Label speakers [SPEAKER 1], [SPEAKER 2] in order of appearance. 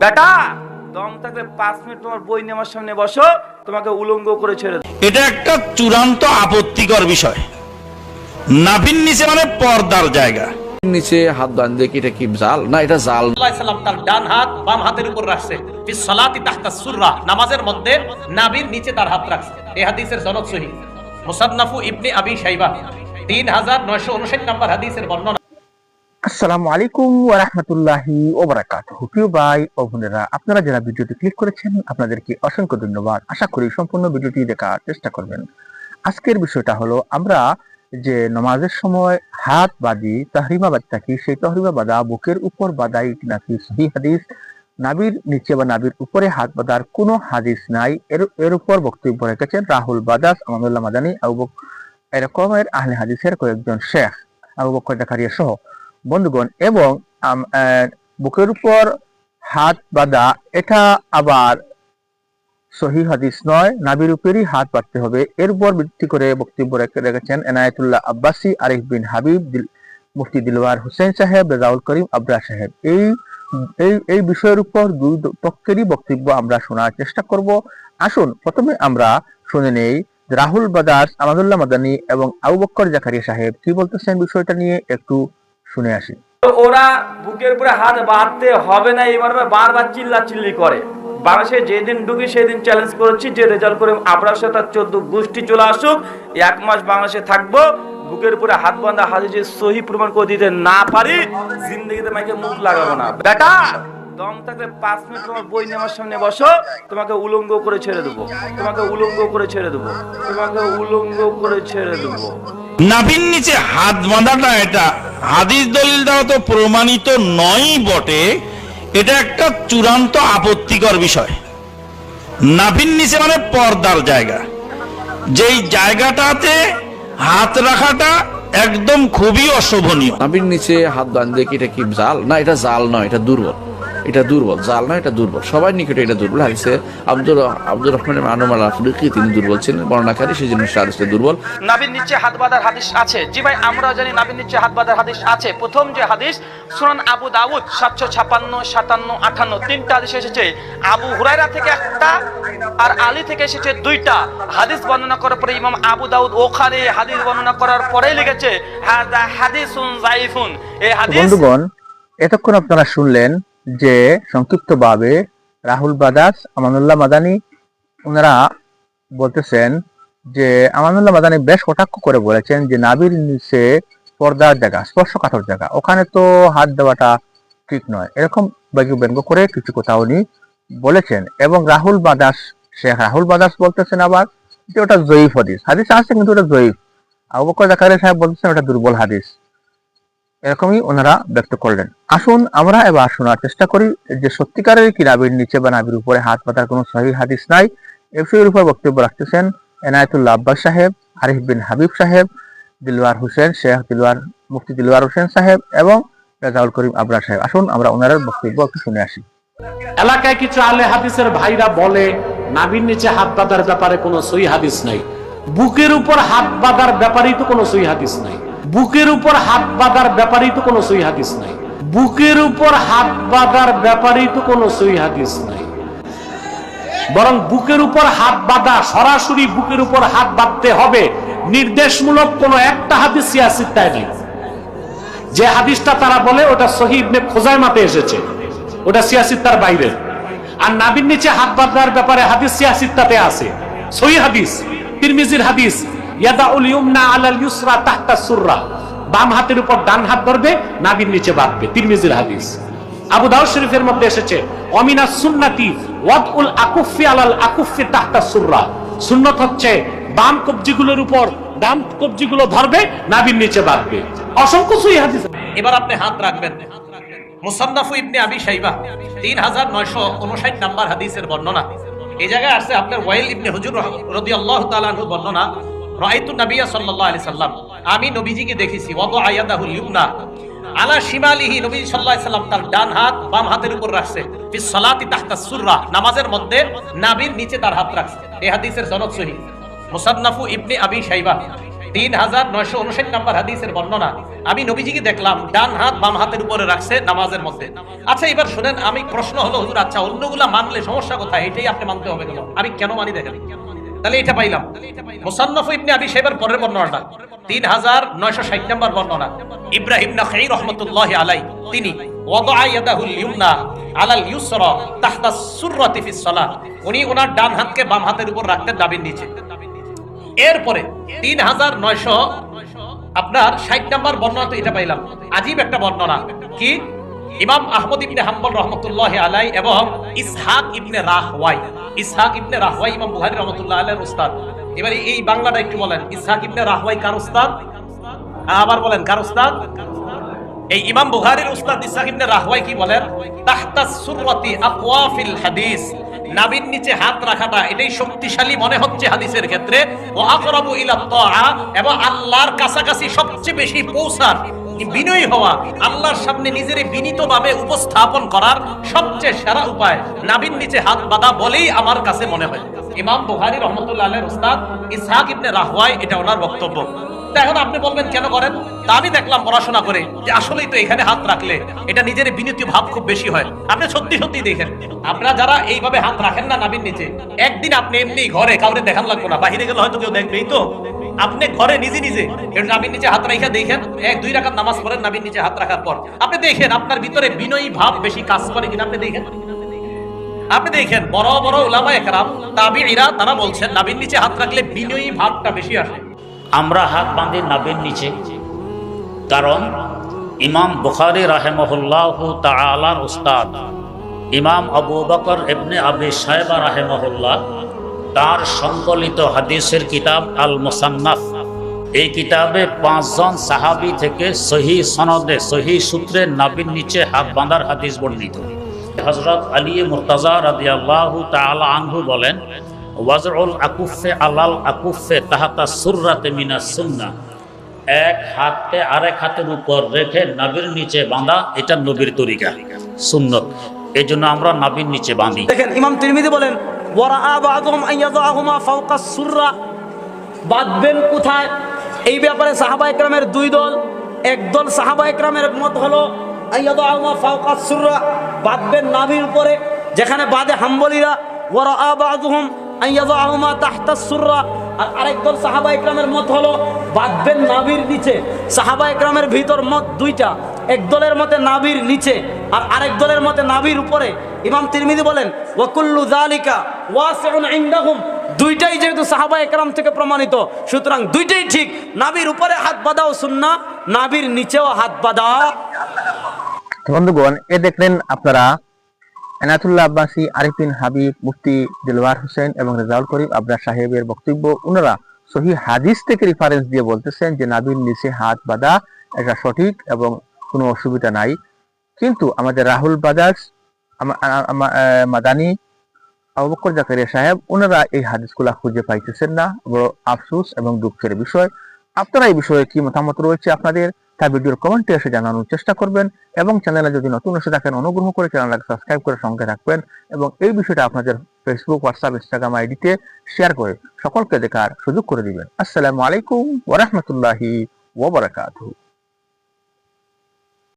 [SPEAKER 1] বেটা দম থাকলে 5 মিনিট তোমার বই নিয়ে আমার সামনে বসো, তোমাকে উলঙ্গ করে ছেড়ে দেব।
[SPEAKER 2] এটা একটা চূড়ান্ত আপত্তিকর বিষয়। নাভির নিচে মানে পর্দার জায়গা।
[SPEAKER 3] নিচে হাত বাঁধলে কি এটা কি জাল না? এটা জাল।
[SPEAKER 4] সাল্লাল্লাহু তার ডান হাত বাম হাতের উপর রাখছে, ফিস সালাতি তাহতা সুররা, নামাজের মধ্যে নাভির নিচে তার হাত রাখছে। এই হাদিসের সনদ সহিহ। মুসান্নাফু ইবনে আবি শাইবা 3959 নম্বর হাদিসের বর্ণনা।
[SPEAKER 5] আসসালামু আলাইকুম ওয়া রাহমাতুল্লাহি ওয়া বারাকাতুহু। প্রিয় ভাই ও বোনেরা, আপনারা যারা ভিডিওটি ক্লিক করেছেন আপনাদেরকে অসংখ্য ধন্যবাদ। আশা করি সম্পূর্ণ ভিডিওটি দেখার চেষ্টা করবেন। আজকের বিষয়টা হলো, আমরা যে নামাজের সময় হাত বাঁধি, তাহরিমা বাঁধি থাকি, সেই তাহরিমা বাঁধা বুকের উপর বাঁধাই নাকি সহিহ হাদিস? নাভির নিচে বা নাভির উপরে হাত বাঁধার কোনো হাদিস নাই। এর উপর বক্তব্য রেখেছেন রাহুল বাদাস, আমানুল্লাহ মাদানী, এরকমের আহলে হাদিসের কয়েকজন শেখ, আবু বকর জাকারিয়া সহ বন্ধুগণ। এবং বুকের উপর হাত বাঁধা এটা আবার সহিহ হাদিস নয়, নাভির উপরই হাত বাঁধতে হবে। এর উপর ভিত্তি করে বক্তব্য রেখেছেন এনায়েতুল্লাহ আব্বাসী, আরিফ বিন হাবিব, মুফতি দিলওয়ার হোসেন সাহেব, রেজাউল করিম আবরা সাহেব। এই বিষয়ের উপর দুই পক্ষেরই বক্তব্য আমরা শোনার চেষ্টা করব। আসুন প্রথমে আমরা শুনে নেই রাহুল বাদাস, আমানুল্লাহ মাদানী এবং আবু বকর জাকারিয়া সাহেব কি বলতেছেন বিষয়টা নিয়ে, একটু শুনে আসি।
[SPEAKER 1] ওরা বুকের উপরে হাত বাঁধতে হবে না এই মর্মে বারবার চিল্লাচিল্লি করে। বাংলাদেশে যেদিন ঢুকি সেদিন চ্যালেঞ্জ করেছি যে রেজাল্ট করে আবরার সাথে 14 গোষ্ঠী চলে আসুক, 1 মাস বাংলাদেশে থাকবো, বুকের উপরে হাত বাঁধা হাদিসে সহিহ প্রমাণ করে দিতে না পারি, জিন্দেগিতে মাইকে মুখ লাগাবো না। বেটা দম থাকলে 5 মিনিট তোমার বই নিয়ে আমার সামনে বসো, তোমাকে উলঙ্গ করে ছেড়ে দেবো, তোমাকে উলঙ্গ করে ছেড়ে দেবো, তোমাকে উলঙ্গ করে ছেড়ে দেবো।
[SPEAKER 2] নাভির নিচে হাত বাঁধাটা এটা হাদিস দলিল দ্বারা তো প্রমাণিত নয় বটে, এটা একটা চূড়ান্ত আপত্তিকর বিষয়। নাভির নিচে মানে পর্দার জায়গা, যেই জায়গাটাতে হাত রাখাটা একদম খুবই অশোভনীয়।
[SPEAKER 3] নাভির নিচে হাত বাঁধলে কি এটা কি জাল না? এটা জাল নয়, এটা দুর্বল। এটা দুর্বল, জাল নয়, এটা দুর্বল। সবার নিকটে এটা দুর্বল। হাদিসে আব্দুর রহমান আনুমাল আফরিকি তিনি দুর্বল ছিলেন, বর্ণনাকারী, সেই জন্য হাদিসে দুর্বল।
[SPEAKER 1] নাভির নিচে হাত বাঁধার হাদিস আছে, জি ভাই আমরা জানি নাভির নিচে হাত বাঁধার হাদিস আছে। প্রথম যে হাদিস সুনান আবু দাউদ 756, 57, 58 তিনটা হাদিস এসেছে। আবু হুরায়রা থেকে একটা আর আলী থেকে এসেছে 2টা হাদিস বর্ণনা করার পরে ইমাম আবু দাউদ ওখানে হাদিস বর্ণনা করার পরেই লিখেছে হাদা হাদিসুন যায়িফুন। এই হাদিস
[SPEAKER 5] বন্ধুগণ, এতক্ষণ আপনারা শুনলেন যে সংক্ষিপ্তভাবে রাহুল বাদাস, আমানুল্লাহ মাদানী ওনারা বলতেছেন যে আমানুল্লাহ মাদানী বেশ কটাক্ষ করে বলেছেন যে নাভির নিচে পর্দার জায়গা, স্পর্শকাতর জায়গা, ওখানে তো হাত দেওয়াটা ঠিক নয়, এরকম ব্যঙ্গ করে কিছু কথা উনি বলেছেন। এবং রাহুল বাদাস, শেখ রাহুল বাদাস বলতেছেন আবার যে ওটা জয়ীফ হাদিস, হাদিস আছে কিন্তু ওটা জয়ীফ। আবু বকর জাকারিয়া সাহেব বলতেছেন ওটা দুর্বল হাদিস, এরকমই ওনারা ব্যক্ত করলেন। আসুন আমরা এবার শোনার চেষ্টা করি যে সত্যিকারের কি নাভির নিচে বা নাভির উপরে হাত বাঁধার কোনো সহিহ হাদিস নাই। এ বিষয়ের উপর বক্তব্য রাখতেছেন এনায়েতুল্লাহ আব্বাস সাহেব, আরিফ বিন হাবিব সাহেব, দিলওয়ার হোসেন, শেখ দিলওয়ার, মুফতি দিলওয়ার হোসেন সাহেব এবং রেজাউল করিম আবরা সাহেব। আসুন আমরা ওনার বক্তব্য একটু শুনে আসি।
[SPEAKER 6] এলাকায় কিছু আহলে হাদিসের ভাইরা বলে নাভির নিচে হাত বাঁধার ব্যাপারে কোনো সহিহ হাদিস নাই, বুকের উপর হাত বাঁধার ব্যাপারেই তো কোনো সহিহ হাদিস নাই, বুকের উপর হাত বাঁধার ব্যাপারেই তো কোনো সহিহ হাদিস নাই, বুকের উপর হাত বাঁধার ব্যাপারেই তো কোনো সহিহ হাদিস নাই। বরং বুকের উপর হাত বাঁধা, সরাসরি বুকের উপর হাত বাঁধতে হবে নির্দেশমূলক কোনো একটা হাদিস সিয়াসিত্তায় নেই। যে হাদিসটা তারা বলে ওটা সহিহ ইবনে খুজাইমাতে এসেছে, ওটা সিয়াসিত্তার বাইরে। আর নাভির নিচে হাত বাঁধার ব্যাপারে হাদিস সিয়াসিত্তাতে আছে, সহিহ হাদিস, তিরমিজির হাদিস, ইয়াদাউল ইউমনা আলাল ইউসরা তাহতা সুররা, বাম হাতের উপর ডান হাত ধরবে, নাভির নিচে বাঁধবে, তিরমিজির হাদিস। আবু দাউদ শরীফের মধ্যে এসেছে অমিনাস সুন্নাতি ওয়াদউল আকুফি আলাল আকুফি তাহতা সুররা, সুন্নাত হচ্ছে বাম কবজিগুলোর উপর ডান কবজিগুলো ধরবে, নাভির নিচে বাঁধবে। অসংখ্য সহিহ হাদিস।
[SPEAKER 4] এবার আপনি হাত রাখবেন। মুসান্নাফু ইবনে আবি শাইবা 3959 নম্বর হাদিসের বর্ণনা। এই জায়গায় আছে আপনার ওয়াইল ইবনে হুজুর রাদিয়াল্লাহু তাআলা আনহু বর্ণনা, রাআইতু নাবিয়্যা সাল্লাল্লাহু আলাইহি সাল্লাম, আমি নবীজিকে দেখেছি, ওয়াদা আয়াদাহুল ইউমনা আলা শিমালিহি, নবী সাল্লাল্লাহু আলাইহি সাল্লাম তার ডান হাত বাম হাতের উপর রাখছে, ফিস সালাতি তাহতা সুররা, নামাজের মধ্যে নাভির নিচে তার হাত রাখছে। এই হাদিসের সনদ সহিহ। মুসান্নাফু ইবনে আবি শাইবা 3959 নাম্বার হাদিসের বর্ণনা, আমি নবীজিকে দেখলাম ডান হাত বাম হাতের উপরে রাখছে নামাজের মধ্যে। আচ্ছা এবার শুনেন, আমি প্রশ্ন হলো হুজুর আচ্ছা অন্যগুলা মানলে সমস্যা কোথায়, এটাই আপনি মানতে হবে কেন? আমি কেন মানি দেখেন, তাহলে এটা পাইলাম মুসান্নাফ ইবনে আবি শাইবার পরের বর্ণনাটা 3960 নাম্বার বর্ণনা, ইব্রাহিম নাখাই রাহমাতুল্লাহি আলাইহি তিনি ওয়াদা ইয়াদাহুল ইউমনা আলাল ইউসরা তাহতা সুররাতি ফিস সালাহ, উনি ওনার ডান হাতকে বাম হাতের উপর রাখতেন নাভির নিচে। এরপরে 3900 আপনার 60 নাম্বার বর্ণনা, তো এটা পাইলাম আজীব একটা বর্ণনা কি, ইমাম আহমদ ইবনে হাম্বল রাহমাতুল্লাহি আলাইহি এবং ইসহাক ইবনে রাহওয়াই ইমাম বুখারী রাহমাতুল্লাহি আলাইহির উস্তাদ। এবারে এই বাংলাটা একটু বলেন, ইসহাক ইবনে রাহওয়াই কার উস্তাদ? আবার বলেন কার উস্তাদ? এই ইমাম বুখারীর উস্তাদ ইসহাক ইবনে রাহওয়াই কি বলেন, তাহতা সুররাতি আকওয়া ফিল হাদিস, নাভির নিচে হাত রাখাটা এটাই শক্তিশালী মনে হচ্ছে হাদিসের ক্ষেত্রে, ও আকরাবু ইলা তাআ, এবং আল্লাহর কাছাকাছি সবচেয়ে বেশি পৌঁছার, বিনয়ী হওয়া, আল্লাহর সামনে নিজের বিনীতভাবে উপস্থাপন করার সবচেয়ে সেরা উপায় নাভির নিচে হাত বাঁধা বলেই আমার কাছে মনে হয়। ইমাম বুখারী রাহমাতুল্লাহি আলাইহির উস্তাদ ইসহাক ইবনে রাহওয়াই, এটা ওনার বক্তব্য। তা এখন আপনি বলবেন কেন করেন, তা আমি দেখলাম পড়াশোনা করে যে আসলেই তো এখানে হাত রাখলে এটা নিজের বিনীত ভাব খুব বেশি হয়। আপনি সত্যি সত্যি দেখেন, আপনারা যারা এইভাবে হাত রাখেন না নাভির নিচে, একদিন আপনি এমনি ঘরে কাউরে দেখান লাগবে না, বাহিরে গেলে হয়তো কেউ দেখবেই, তো আপনি ঘরে নিজে নিজে নাভির নিচে হাত রাখা দেখেন, 1-2 রাকাত নামাজ পড়েন নাভির নিচে হাত রাখার পর, আপনি দেখেন আপনার ভিতরে বিনয়ী ভাব বেশি কাজ করে কিনা। আপনি দেখেন বড় বড় উলামায়ে কেরাম তাবিঈরা তারা বলছেন নাভির নিচে হাত রাখলে বিনয়ী ভাবটা বেশি আসে।
[SPEAKER 7] আমরা হাত বাঁধি নাভির নিচে, কারণ ইমাম বুখারী রাহিমাহুল্লাহু তাআলার উস্তাদ ইমাম আবু বকর ইবনে আবি শাইবা রাহিমাহুল্লাহ তার সংকলিত হাদিসের কিতাব আল মুসান্নাফ, এই কিতাবে 5 জন সাহাবী থেকে সহিহ সনদে সহিহ সূত্রে নাভির নিচে হাত বাঁধার হাদিস বর্ণিত। হযরত আলী মুর্তাজা রাদিয়াল্লাহু তাআলা আনহু বলেন, ওয়াজউল আকুফে আলাল আকুফে তাহাতা সুররাতে মিনাস সুন্নাহ, এক হাতকে আরেক হাতের উপর রেখে নাভির নিচে বাঁধা এটা নবীর তরিকা, সুন্নত। এই জন্য আমরা নাভির নিচে বাঁধি।
[SPEAKER 8] দেখেন ইমাম তিরমিজি বলেন, ওয়ারাআ বা'দুহুম আইয়াদাহুমা ফাওকা সুররা, বাঁধবেন কোথায়, এই ব্যাপারে সাহাবা ইকরামের 2 দল। একদল সাহাবা ইকরামের মত হলো আইয়াদাহুমা ফাওকা সুররা, বাঁধবেন নাভির উপরে, যেখানে বাঁধে হাম্বলীরা। ওয়ারাআ বা'দুহুম আইয়াদাহুমা তাহতা সুররা, আর আরেক দল সাহাবা ইকরামের মত হলো বাঁধবেন নাভির নিচে। সাহাবা ইকরামের ভিতর মত 2টা, এক দলের মতে নাভির নিচে আর আরেক দলের মতে নাভির উপরে। ইমাম তিরমিজি বলেন, ওয়া কুল্লু যালিকা ওয়াসিউন ইনদাহুম, 2টাই যেহেতু সাহাবা ইকরাম থেকে প্রমাণিত, সুতরাং 2টাই ঠিক। নাভির উপরে হাত বাঁধাও সুন্নাহ, নাভির নিচেও হাত বাঁধা।
[SPEAKER 5] বন্ধুগণ, এ দেখলেন আপনারা এনায়েতুল্লাহ আব্বাসী, আরিফিন হাবিব, মুফতি দিলওয়ার হোসেন এবং রেজাউল করিম আবরার সাহেবের বক্তব্য। ওনারা সহিহ হাদিস থেকে রেফারেন্স দিয়ে বলতেছেন যে নাভির নিচে হাত বাঁধা এটা সঠিক এবং কোনো অসুবিধা নাই। কিন্তু আমাদের রাহুল বাজাজ, মাদানী, আবু বকর জাকারিয়া সাহেব, ওনারা এই হাদিসগুলা খুঁজে পাইতেছেন না। বড় আফসোস এবং দুঃখের বিষয়। আপনারা এই বিষয়ে কি মতামত রয়েছে আপনাদের, তা ভিডিওর কমেন্টে এসে জানানোর চেষ্টা করবেন, এবং চ্যানেলে যদি নতুন এসে থাকেন অনুগ্রহ করে চ্যানেলটাকে সাবস্ক্রাইব করে সঙ্গে রাখবেন, এবং এই বিষয়টা আপনাদের ফেসবুক, হোয়াটসঅ্যাপ, ইনস্টাগ্রাম আইডিতে শেয়ার করে সকলকে দেখার সুযোগ করে দিবেন। আসসালামু আলাইকুম ওয়া রাহমাতুল্লাহি ওয়া বারাকাতুহু।